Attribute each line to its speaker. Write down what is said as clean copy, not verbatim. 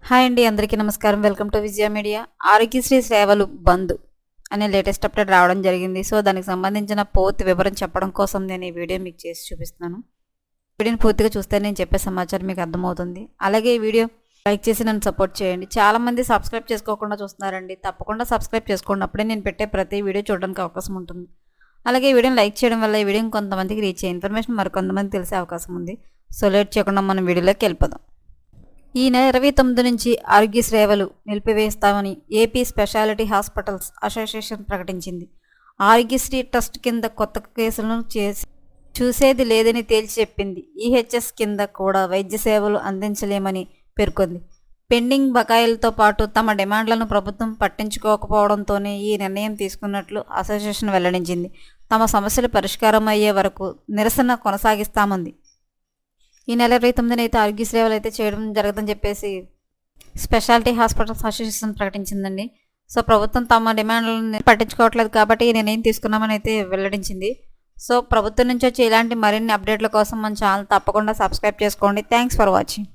Speaker 1: Hi అండి, అందరికీ నమస్కారం. Welcome to Vijaya media. Aarogyasri సేవలు బంద్ అనే లేటెస్ట్ అప్డేట్ రావడం జరిగింది. సో దానికి సంబంధించిన పూర్తి వివరం చెప్పడం కోసం నేను ఈ వీడియో మీకు చేసి చూపిస్తున్నాను. వీడియోని పూర్తిగా చూస్తే నేను చెప్పే సమాచారం మీకు అర్థమవుతుంది. అలాగే ఈ వీడియో లైక్ చేసి నన్ను సపోర్ట్ చేయండి. చాలామంది సబ్స్క్రైబ్ చేసుకోకుండా చూస్తున్నారండి. తప్పకుండా సబ్స్క్రైబ్ చేసుకోండి. అప్పుడే నేను పెట్టే ప్రతి వీడియో చూడడానికి అవకాశం ఉంటుంది. అలాగే ఈ వీడియోని లైక్ చేయడం వల్ల ఈ వీడియోని కొంతమందికి రీచ్ అయ్యే ఇన్ఫర్మేషన్ మరికొంతమంది తెలిసే అవకాశం ఉంది. సో లేట్ చేయకుండా మనం వీడియోలోకి వెళ్ళిపోదాం. ఈ నెల 29 నుంచి ఆరోగ్య సేవలు నిలిపివేస్తామని ఏపీ స్పెషాలిటీ హాస్పిటల్స్ అసోసియేషన్ ప్రకటించింది. ఆరోగ్యశ్రీ ట్రస్ట్ కింద కొత్త కేసులను చూసేది లేదని తేల్చి చెప్పింది. ఈహెచ్ఎస్ కింద కూడా వైద్య సేవలు అందించలేమని పేర్కొంది. పెండింగ్ బకాయిలతో పాటు తమ డిమాండ్లను ప్రభుత్వం పట్టించుకోకపోవడంతోనే ఈ నిర్ణయం తీసుకున్నట్లు అసోసియేషన్ వెల్లడించింది. తమ సమస్యలు పరిష్కారం అయ్యే వరకు నిరసన కొనసాగిస్తామంది. ఈ నెల 29న అయితే ఆరోగ్య సేవలు అయితే చేయడం జరగదని చెప్పేసి స్పెషాలిటీ హాస్పిటల్స్ అసోసియేషన్ ప్రకటించిందండి. సో ప్రభుత్వం తమ డిమాండ్లను పట్టించుకోవట్లేదు కాబట్టి ఈ నిర్ణయం తీసుకున్నామని అయితే వెల్లడించింది. సో ప్రభుత్వం నుంచి వచ్చే ఇలాంటి మరిన్ని అప్డేట్ల కోసం మన ఛానల్ తప్పకుండా సబ్స్క్రైబ్ చేసుకోండి. Thanks for watching.